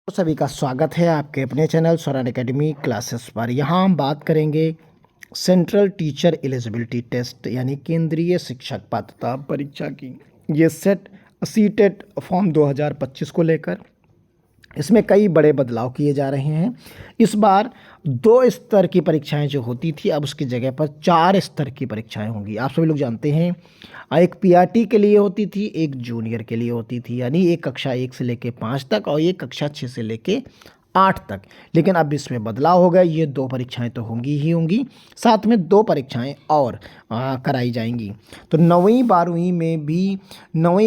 तो सभी का स्वागत है आपके अपने चैनल स्वरान एकेडमी क्लासेस पर। यहाँ हम बात करेंगे सेंट्रल टीचर एलिजिबिलिटी टेस्ट यानी केंद्रीय शिक्षक पात्रता परीक्षा की। ये सीटेट फॉर्म 2025 को लेकर इसमें कई बड़े बदलाव किए जा रहे हैं। इस बार 2 स्तर की परीक्षाएं जो होती थी अब उसकी जगह पर 4 स्तर की परीक्षाएं होंगी। आप सभी लोग जानते हैं एक पीआरटी के लिए होती थी, एक जूनियर के लिए होती थी, यानी एक कक्षा 1 से लेके 5 तक और एक कक्षा 6 से लेके 8 तक। लेकिन अब इसमें बदलाव हो गया, ये 2 परीक्षाएं तो होंगी ही होंगी, साथ में 2 परीक्षाएं और कराई जाएंगी। तो 9वीं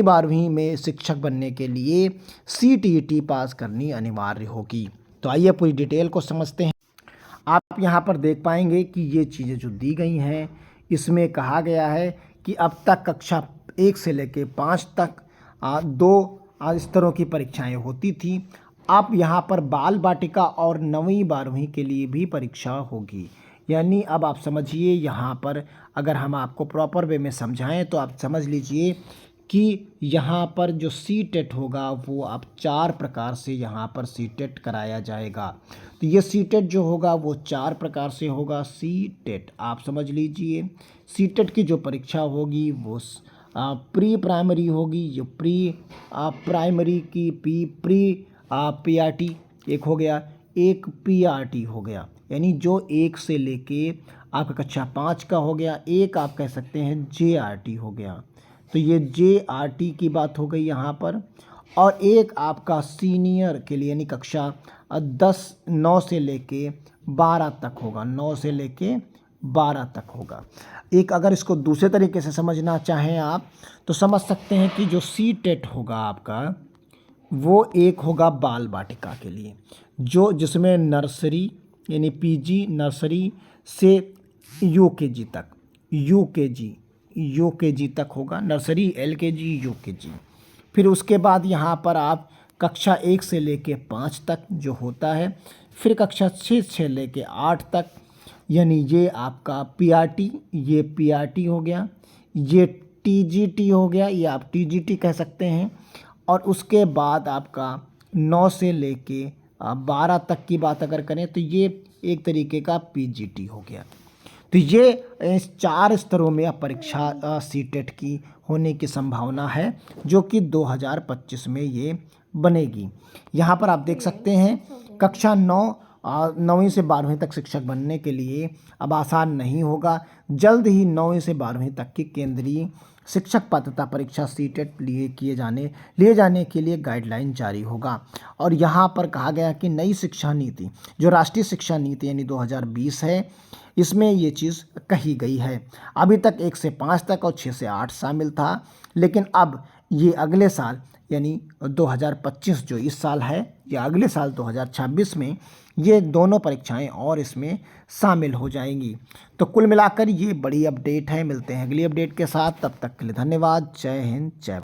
12वीं में शिक्षक बनने के लिए सीटीईटी पास करनी अनिवार्य होगी। तो आइए पूरी डिटेल को समझते हैं। आप यहाँ पर देख पाएंगे कि ये चीज़ें जो दी गई हैं इसमें कहा गया है कि अब तक कक्षा 1 से लेके 5 तक 2 स्तरों की परीक्षाएं होती थी। अब यहाँ पर बाल बाटिका और 9वीं 12वीं के लिए भी परीक्षा होगी। यानी अब आप समझिए, यहाँ पर अगर हम आपको प्रॉपर वे में समझाएं तो आप समझ लीजिए कि यहाँ पर जो सीटेट होगा वो अब 4 प्रकार से यहाँ पर सीटेट कराया जाएगा। तो ये सीटेट जो होगा वो 4 प्रकार से होगा। सीटेट आप समझ लीजिए, सीटेट की जो परीक्षा होगी वो प्री प्राइमरी होगी। जो प्राइमरी की प्री पीआरटी एक हो गया, एक पीआरटी हो गया, यानी जो 1 से लेके आपका कक्षा 5 का हो गया, एक आप कह सकते हैं जेआरटी हो गया। तो ये जेआरटी की बात हो गई यहाँ पर। और एक आपका सीनियर के लिए यानी कक्षा 9 से लेके 12 तक होगा, 9 से लेके 12 तक होगा। एक अगर इसको दूसरे तरीके से समझना चाहें आप तो समझ सकते हैं कि जो सीटेट होगा आपका वो एक होगा बाल बाटिका के लिए, जो जिसमें नर्सरी यानी पीजी नर्सरी से यूकेजी तक होगा, नर्सरी एलकेजी यूकेजी। फिर उसके बाद यहाँ पर आप कक्षा 1 से लेके 5 तक जो होता है, फिर कक्षा 6 से लेके 8 तक, यानी ये आपका पीआरटी, ये पीआरटी हो गया, ये टीजीटी हो गया, ये आप टीजीटी कह सकते हैं। और उसके बाद आपका 9 से लेके 12 तक की बात अगर करें तो ये एक तरीके का पीजीटी हो गया। तो ये इस 4 स्तरों में परीक्षा सीटेट की होने की संभावना है, जो कि 2025 में ये बनेगी। यहाँ पर आप देख सकते हैं कक्षा 9वीं से 12वीं तक शिक्षक बनने के लिए अब आसान नहीं होगा। जल्द ही 9वीं से 12वीं तक की केंद्रीय शिक्षक पात्रता परीक्षा सीटेट लिए जाने के लिए गाइडलाइन जारी होगा। और यहाँ पर कहा गया कि नई शिक्षा नीति, जो राष्ट्रीय शिक्षा नीति यानी 2020 है, इसमें ये चीज़ कही गई है। अभी तक 1 से 5 तक और 6 से 8 शामिल था, लेकिन अब ये अगले साल यानी 2025 जो इस साल है या अगले साल 2026 में ये दोनों परीक्षाएं और इसमें शामिल हो जाएंगी। तो कुल मिलाकर ये बड़ी अपडेट है। मिलते हैं अगली अपडेट के साथ, तब तक के लिए धन्यवाद। जय हिंद, जय